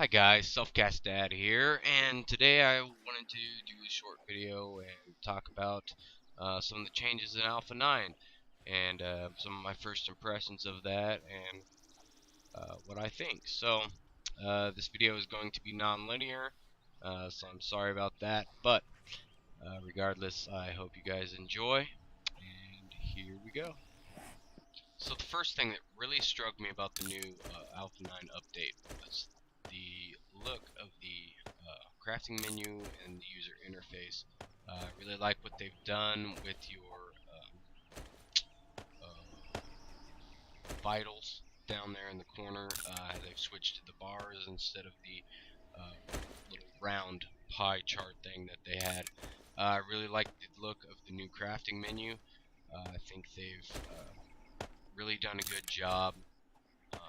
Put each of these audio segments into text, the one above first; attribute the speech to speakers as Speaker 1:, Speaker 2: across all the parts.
Speaker 1: Hi guys, Selfcast Dad here, and today I wanted to do a short video and talk about some of the changes in Alpha 9 and some of my first impressions of that and what I think. This video is going to be non-linear, so I'm sorry about that, but regardless, I hope you guys enjoy, and here we go. So the first thing that really struck me about the new Alpha 9 update was the look of the crafting menu and the user interface. I really like what they've done with your vitals down there in the corner. They've switched to the bars instead of the little round pie chart thing that they had. I really like the look of the new crafting menu. I think they've really done a good job. Um,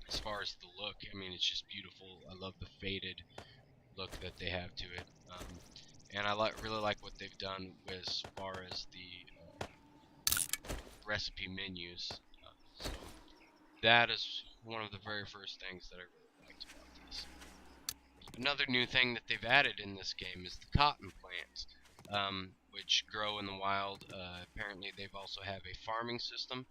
Speaker 1: as far as the look, I mean, it's just beautiful. I love the faded look that they have to it, and I really like what they've done as far as the recipe menus. So that is one of the very first things that I really liked about this. Another new thing that they've added in this game is the cotton plants, which grow in the wild. Apparently, they've also have a farming system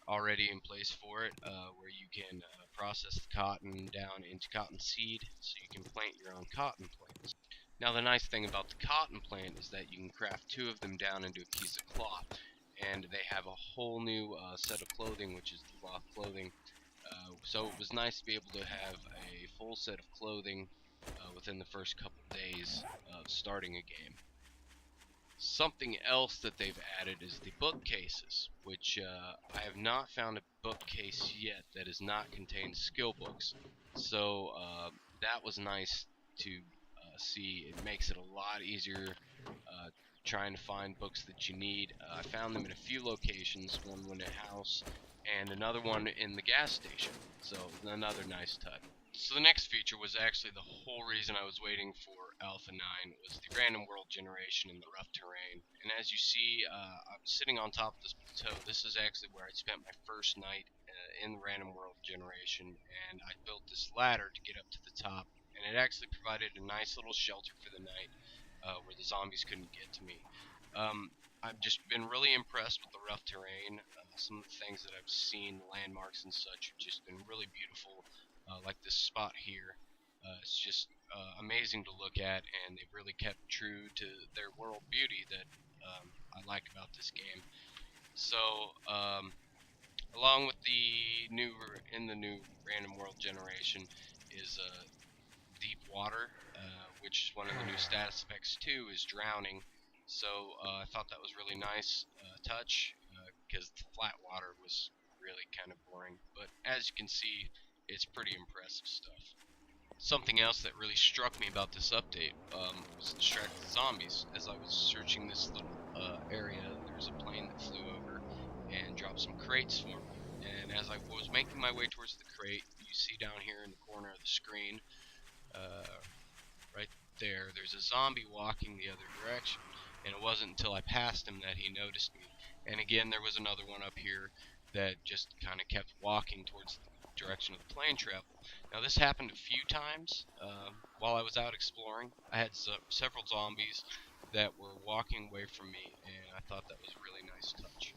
Speaker 1: already in place for it, where you can process the cotton down into cotton seed, so you can plant your own cotton plants. Now the nice thing about the cotton plant is that you can craft two of them down into a piece of cloth, and they have a whole new set of clothing, which is the cloth clothing. So it was nice to be able to have a full set of clothing within the first couple days of starting a game. Something else that they've added is the bookcases, which I have not found a bookcase yet that does not contain skill books. So that was nice to see. It makes it a lot easier trying to find books that you need. I found them in a few locations, one in a house and another one in the gas station. So another nice touch. So the next feature was actually the whole reason I was waiting for Alpha 9 was the random world generation in the rough terrain. And as you see, I'm sitting on top of this plateau. This is actually where I spent my first night in the random world generation, and I built this ladder to get up to the top, and it actually provided a nice little shelter for the night where the zombies couldn't get to me. I've just been really impressed with the rough terrain. Some of the things that I've seen, landmarks and such, have just been really beautiful. Like this spot here. It's just amazing to look at, and they've really kept true to their world beauty that I like about this game. So, along with the new random world generation is deep water, which is one of the new status effects too, is drowning. So I thought that was really nice touch because the flat water was really kind of boring. But as you can see, it's pretty impressive stuff. Something else that really struck me about this update was distracted zombies. As I was searching this little area, there was a plane that flew over and dropped some crates for me. And as I was making my way towards the crate, you see down here in the corner of the screen, uh, right there's a zombie walking the other direction. And it wasn't until I passed him that he noticed me. And again, there was another one up here that just kind of kept walking towards the direction of the plane travel. Now this happened a few times while I was out exploring. I had several zombies that were walking away from me, and I thought that was a really nice touch.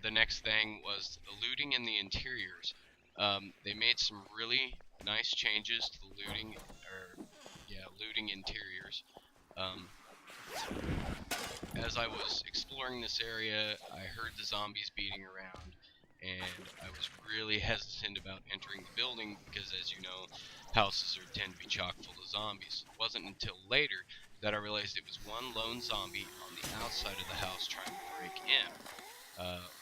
Speaker 1: The next thing was the looting in the interiors. They made some really nice changes to the looting interiors. Um, as I was exploring this area, I heard the zombies beating around, and I was really hesitant about entering the building because, as you know, houses tend to be chock full of zombies. It wasn't until later that I realized it was one lone zombie on the outside of the house trying to break in,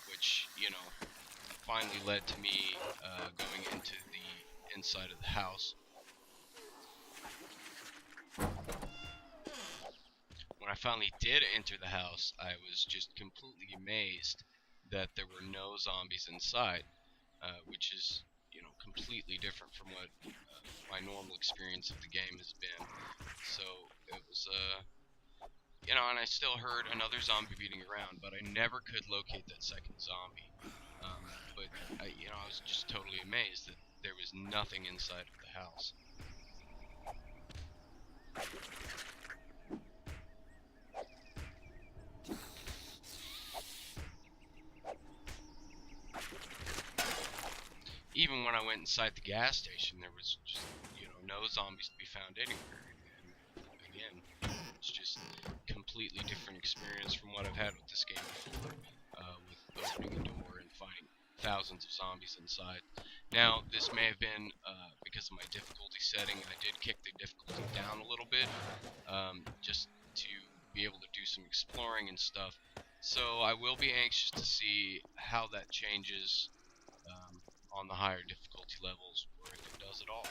Speaker 1: which, finally led to me going into the inside of the house. When I finally did enter the house, I was just completely amazed that there were no zombies inside, which is, completely different from what my normal experience of the game has been. So it was, and I still heard another zombie beating around, but I never could locate that second zombie. But but I was just totally amazed that there was nothing inside of the house. Even when I went inside the gas station, there was just, no zombies to be found anywhere. And again, it's just completely different experience from what I've had with this game before, with opening a door and finding thousands of zombies inside. Now, this may have been because of my difficulty setting. I did kick the difficulty down a little bit, just to be able to do some exploring and stuff. So I will be anxious to see how that changes on the higher difficulty levels, or if it does at all.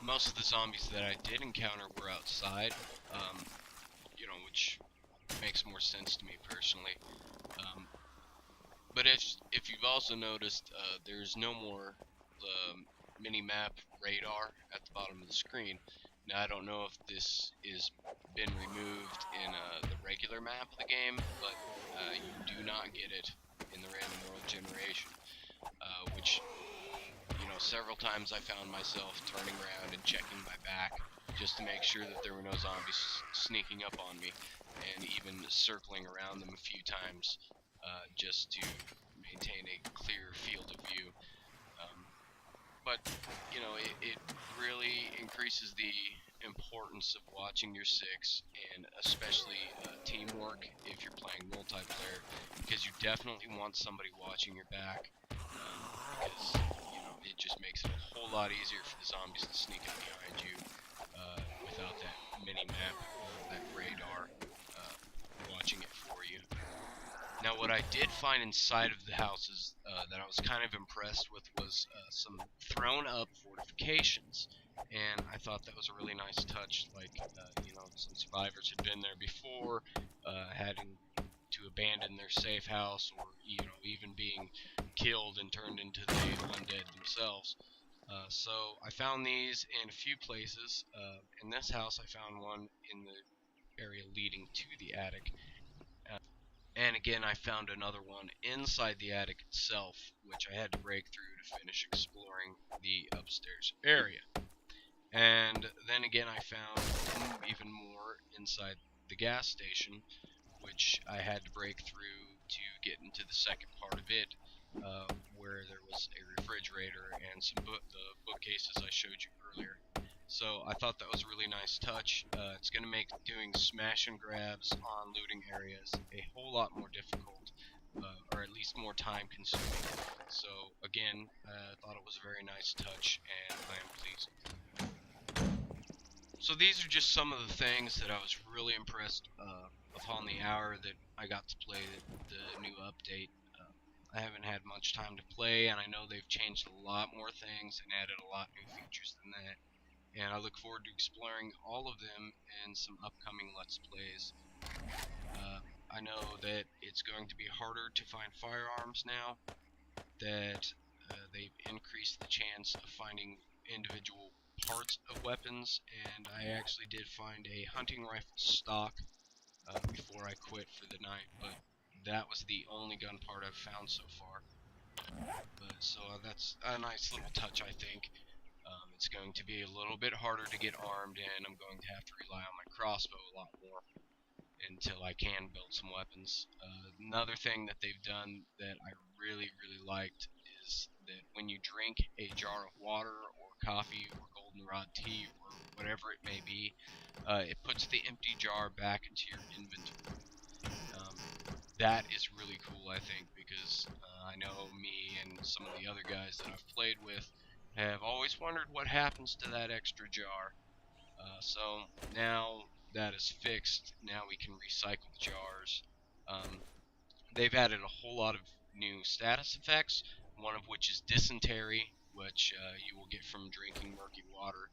Speaker 1: Most of the zombies that I did encounter were outside, which makes more sense to me personally. But if you've also noticed, there's no more mini-map radar at the bottom of the screen. Now, I don't know if this is been removed in the regular map of the game, but you do not get it in the random world generation, which, several times I found myself turning around and checking my back just to make sure that there were no zombies sneaking up on me, and even circling around them a few times just to maintain a clear field of view. But it really increases the importance of watching your six, and especially teamwork if you're playing multiplayer, because you definitely want somebody watching your back, because it just makes it a whole lot easier for the zombies to sneak up behind you without that mini-map, that radar watching it for you. Now, what I did find inside of the houses that I was kind of impressed with was some thrown-up fortifications, and I thought that was a really nice touch. Like, some survivors had been there before, having to abandon their safe house, or even being killed and turned into the undead themselves. So I found these in a few places. In this house, I found one in the area leading to the attic. And again, I found another one inside the attic itself, which I had to break through to finish exploring the upstairs area. And then again, I found even more inside the gas station, which I had to break through to get into the second part of it, where there was a refrigerator and some the bookcases I showed you earlier. So I thought that was a really nice touch. It's going to make doing smash and grabs on looting areas a whole lot more difficult, or at least more time consuming. So again, I thought it was a very nice touch, and I am pleased. So these are just some of the things that I was really impressed upon the hour that I got to play the new update. I haven't had much time to play, and I know they've changed a lot more things and added a lot new features than that. And I look forward to exploring all of them in some upcoming Let's Plays. I know that it's going to be harder to find firearms now, that they've increased the chance of finding individual parts of weapons, and I actually did find a hunting rifle stock before I quit for the night, but that was the only gun part I've found so far. So that's a nice little touch, I think. It's going to be a little bit harder to get armed, and I'm going to have to rely on my crossbow a lot more until I can build some weapons. Another thing that they've done that I really, really liked is that when you drink a jar of water or coffee or goldenrod tea or whatever it may be, it puts the empty jar back into your inventory. That is really cool, I think, because I know me and some of the other guys that I've played with have always wondered what happens to that extra jar. So now that is fixed, now we can recycle the jars. They've added a whole lot of new status effects, one of which is dysentery, which you will get from drinking murky water.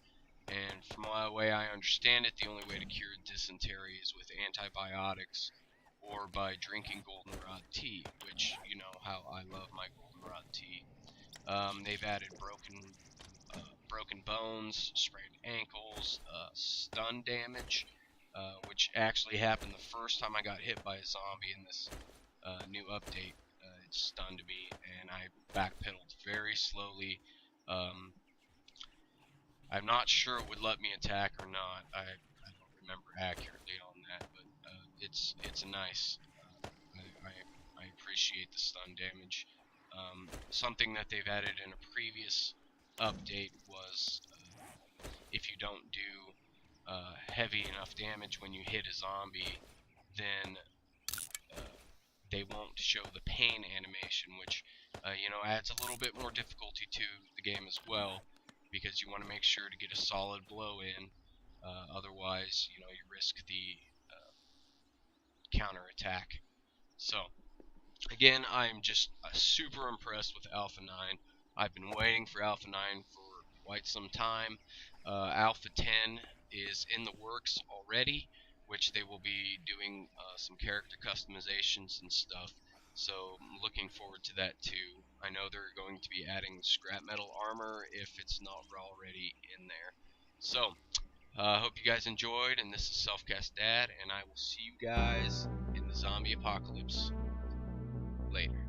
Speaker 1: And from the way I understand it, the only way to cure dysentery is with antibiotics or by drinking goldenrod tea, which you know how I love my goldenrod tea. They've added broken bones, sprained ankles, stun damage, which actually happened the first time I got hit by a zombie in this new update. It stunned me, and I very slowly. I'm not sure it would let me attack or not. I don't remember accurately on that, but it's nice. I appreciate the stun damage. Something that they've added in a previous update was if you don't do heavy enough damage when you hit a zombie, then they won't show the pain animation, which adds a little bit more difficulty to the game as well, because you want to make sure to get a solid blow in. Otherwise, you risk the counter attack. So, again, I'm just super impressed with Alpha 9. I've been waiting for Alpha 9 for quite some time. Alpha 10 is in the works already, which they will be doing some character customizations and stuff. So I'm looking forward to that too. I know they're going to be adding scrap metal armor if it's not already in there. So, hope you guys enjoyed, and this is Selfcast Dad, and I will see you guys in the zombie apocalypse later.